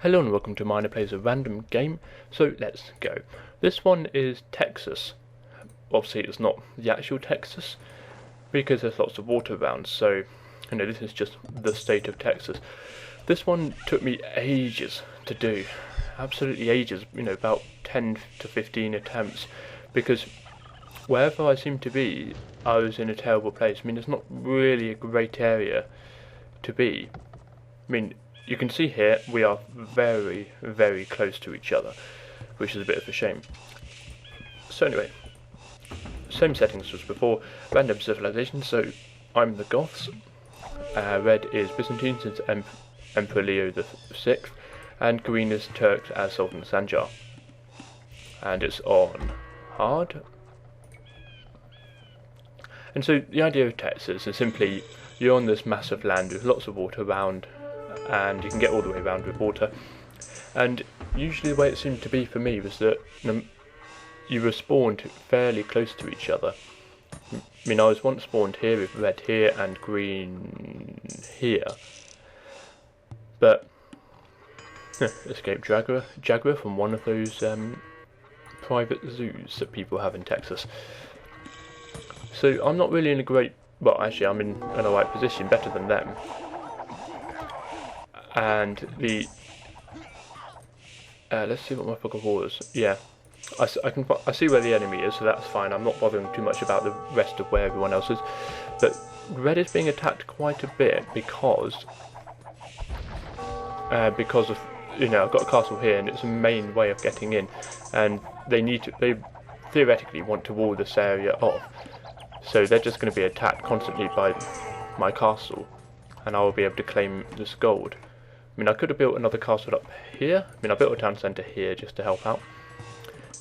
Hello and welcome to Miner Plays a Random Game. So let's go. This one is Texas. Obviously it's not the actual Texas because there's lots of water around, so this is just the state of Texas. This one took me ages to do. Absolutely ages, about 10 to 15 attempts, because wherever I seem to be, I was in a terrible place. It's not really a great area to be. You can see here we are very, very close to each other, which is a bit of a shame. So anyway, same settings as before, random civilization, so I'm the Goths, red is Byzantine since Emperor Leo VI, and green is Turks as Sultan Sanjar. And it's on hard. And so the idea of Texas is simply you're on this massive land with lots of water around, and you can get all the way around with water. And usually the way it seemed to be for me was that you were spawned fairly close to each other. I was once spawned here with red here and green here, but escaped jaguar from one of those private zoos that people have in Texas. So I'm not really in a great, well actually I'm in an alright position, better than them. And let's see what my fog of war is. Yeah, I see where the enemy is, so that's fine. I'm not bothering too much about the rest of where everyone else is. But red is being attacked quite a bit because of I've got a castle here and it's a main way of getting in, and they theoretically want to wall this area off. So they're just going to be attacked constantly by my castle, and I will be able to claim this gold. I could have built another castle up here. I built a town centre here just to help out.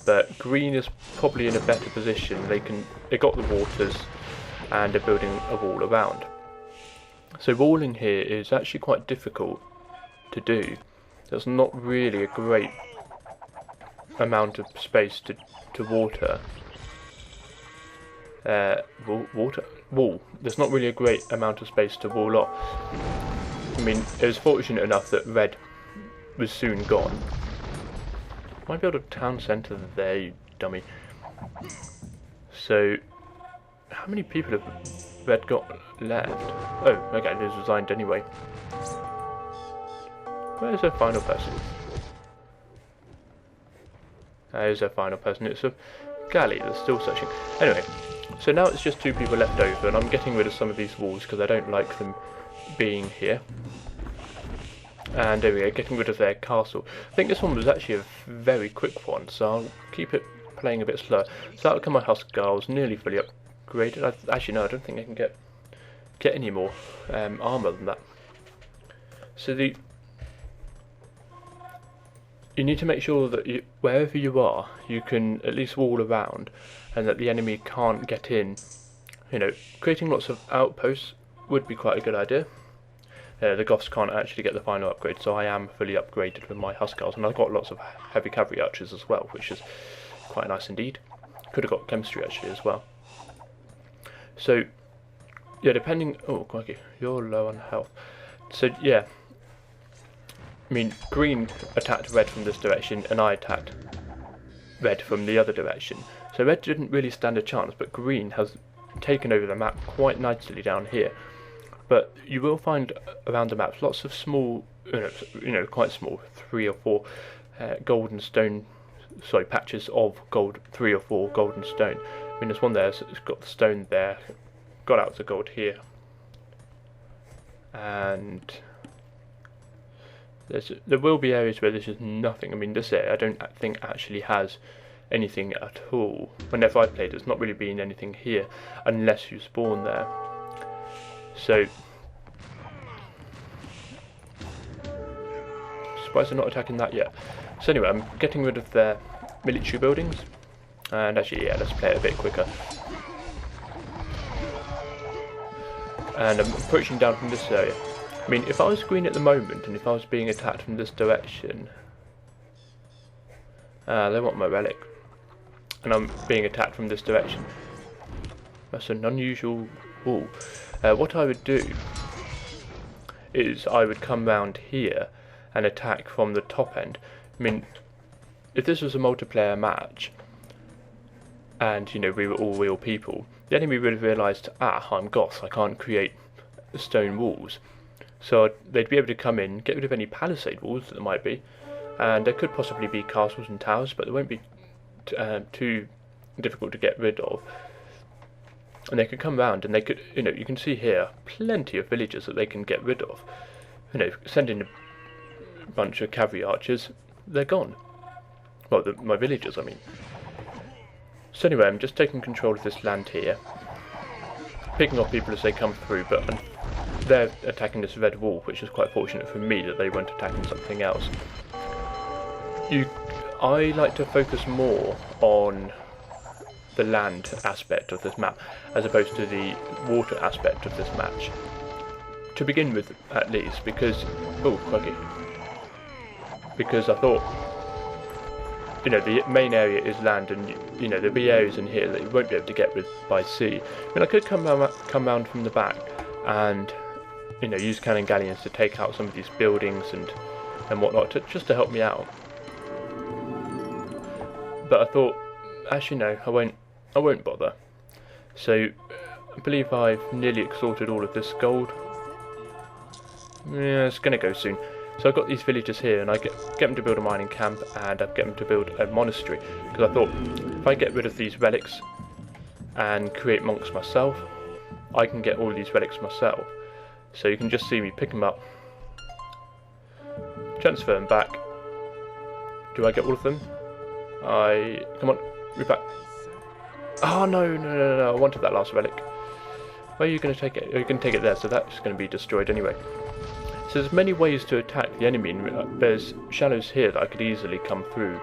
But green is probably in a better position. They got the waters and they're building a wall around. So walling here is actually quite difficult to do. There's not really a great amount of space to water. Wall. There's not really a great amount of space to wall off. It was fortunate enough that red was soon gone. Might build a town centre there, you dummy. So, how many people have red got left? Oh, okay, they've resigned anyway. Where's their final person? There's their final person. It's a galley that's still searching. Anyway, so now it's just two people left over, and I'm getting rid of some of these walls because I don't like them being here. And there we go, getting rid of their castle. I think this one was actually a very quick one, so I'll keep it playing a bit slower. So that'll come my Huskarls, nearly fully upgraded. Actually no, I don't think I can get any more armour than that. So you need to make sure that wherever you are, you can at least wall around, and that the enemy can't get in. Creating lots of outposts would be quite a good idea. The Goths can't actually get the final upgrade, so I am fully upgraded with my Huskarls, and I've got lots of heavy cavalry archers as well, which is quite nice indeed. Could have got chemistry actually as well. So, yeah, depending... Oh, crikey, you're low on health. So, yeah. Green attacked red from this direction, and I attacked red from the other direction. So red didn't really stand a chance, but green has taken over the map quite nicely down here. But you will find around the maps lots of small, quite small, 3 or 4 golden stone, patches of gold, 3 or 4 golden stone. There's one there, so it's got the stone there, got out the gold here. And there will be areas where this is nothing. This area I don't think actually has anything at all. Whenever I've played, it's not really been anything here, unless you spawn there. So, surprised they're not attacking that yet. So anyway, I'm getting rid of their military buildings, and actually, yeah, let's play it a bit quicker. And I'm approaching down from this area. If I was green at the moment, and if I was being attacked from this direction, they want my relic, and I'm being attacked from this direction. That's an unusual what I would do is I would come round here and attack from the top end. I mean, if this was a multiplayer match, and you know we were all real people, the enemy would have realised, I'm Goth, I can't create stone walls. So they'd be able to come in, get rid of any palisade walls that there might be, and there could possibly be castles and towers, but they won't be too difficult to get rid of. And they could come round and they could, you know, you can see here plenty of villagers that they can get rid of. You know, send in a bunch of cavalry archers, they're gone. Well, my villagers, I mean. So anyway, I'm just taking control of this land here, picking off people as they come through, but they're attacking this red wall, which is quite fortunate for me that they weren't attacking something else. I like to focus more on the land aspect of this map as opposed to the water aspect of this match, to begin with at least, because because I thought, you know, the main area is land, and you know there'll be areas in here that you won't be able to get with by sea. I mean, I could come round from the back and, you know, use cannon galleons to take out some of these buildings and whatnot, just to help me out. But I thought, actually no, I won't bother. So I believe I've nearly exhausted all of this gold. Yeah, it's gonna go soon. So I've got these villagers here, and I get them to build a mining camp, and I get them to build a monastery, because I thought if I get rid of these relics and create monks myself, I can get all these relics myself. So you can just see me pick them up, transfer them back. Do I get all of them? Come on, move back. Oh no, I wanted that last relic. Where are you going to take it? You can take it there, so that's going to be destroyed anyway. So there's many ways to attack the enemy, and there's shallows here that I could easily come through.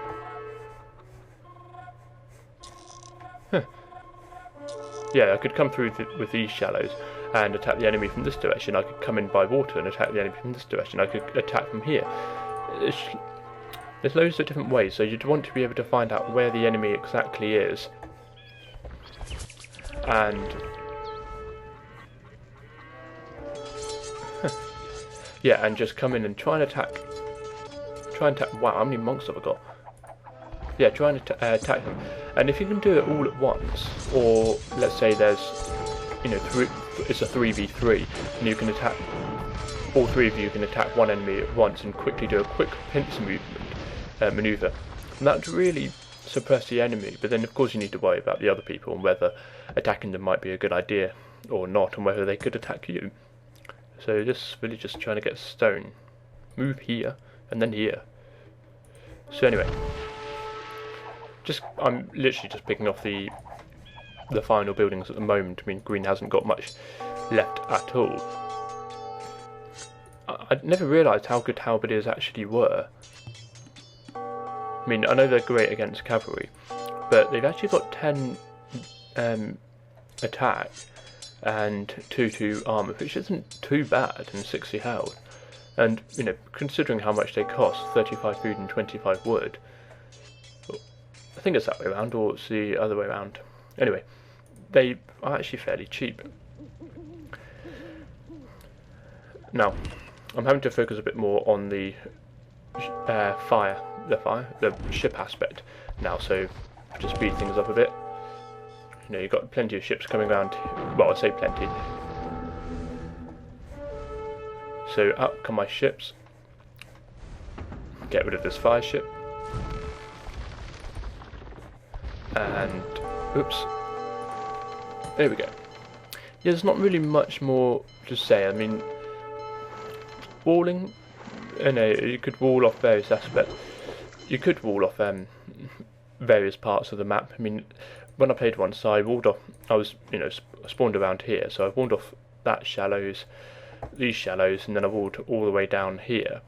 Yeah, I could come through with these shallows and attack the enemy from this direction. I could come in by water and attack the enemy from this direction. I could attack from here. There's loads of different ways, so you'd want to be able to find out where the enemy exactly is. And yeah, and just come in and try and attack. Wow, how many monks have I got? Yeah, try and attack them. And if you can do it all at once, or let's say there's, you know, it's a 3v3, and you can attack, all three of you can attack one enemy at once and quickly do a quick pincer maneuver. And that would really suppress the enemy, but then of course you need to worry about the other people and whether attacking them might be a good idea or not, and whether they could attack you. So this villager's trying to get stone. Move here, and then here. So anyway, I'm literally just picking off the final buildings at the moment. I mean, green hasn't got much left at all. I never realised how good halberdiers actually were. I mean, I know they're great against cavalry, but they've actually got 10 attack and 2 armour, which isn't too bad, and 60 health. And, you know, considering how much they cost, 35 food and 25 wood, I think it's that way around, or it's the other way around. Anyway, they are actually fairly cheap. Now, I'm having to focus a bit more on the the ship aspect now, so to speed things up a bit. You know, you've got plenty of ships coming around. Well, I say plenty. So up come my ships. Get rid of this fire ship. And oops. There we go. Yeah, there's not really much more to say. I mean, walling, you know, you could wall off various aspects. You could wall off various parts of the map. I mean, when I played once, I walled off. I was, you know, spawned around here, so I walled off that shallows, these shallows, and then I walled all the way down here.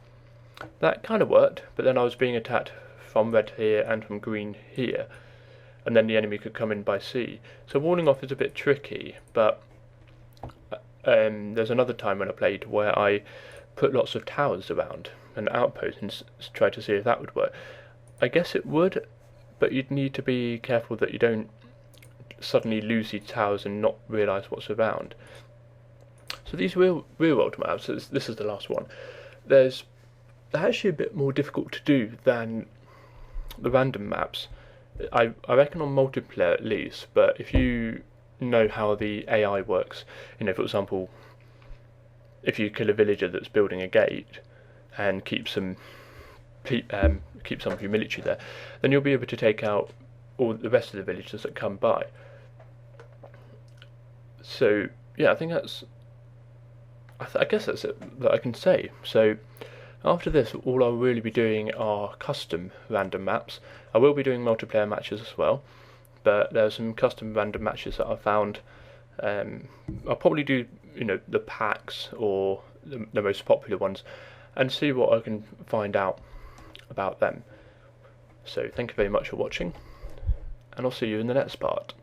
That kind of worked, but then I was being attacked from red here and from green here, and then the enemy could come in by sea. So walling off is a bit tricky, but there's another time when I played where I put lots of towers around and outposts and tried to see if that would work. I guess it would, but you'd need to be careful that you don't suddenly lose these towers and not realise what's around. So these real world maps, this is the last one. There's they're actually a bit more difficult to do than the random maps. I reckon on multiplayer at least, but if you know how the AI works, for example, if you kill a villager that's building a gate and keep some of your military there, then you'll be able to take out all the rest of the villagers that come by. So yeah, I think that's. I guess that's it that I can say. So after this, all I'll really be doing are custom random maps. I will be doing multiplayer matches as well, but there are some custom random matches that I found. I'll probably do the packs or the most popular ones, and see what I can find out about them. So thank you very much for watching, and I'll see you in the next part.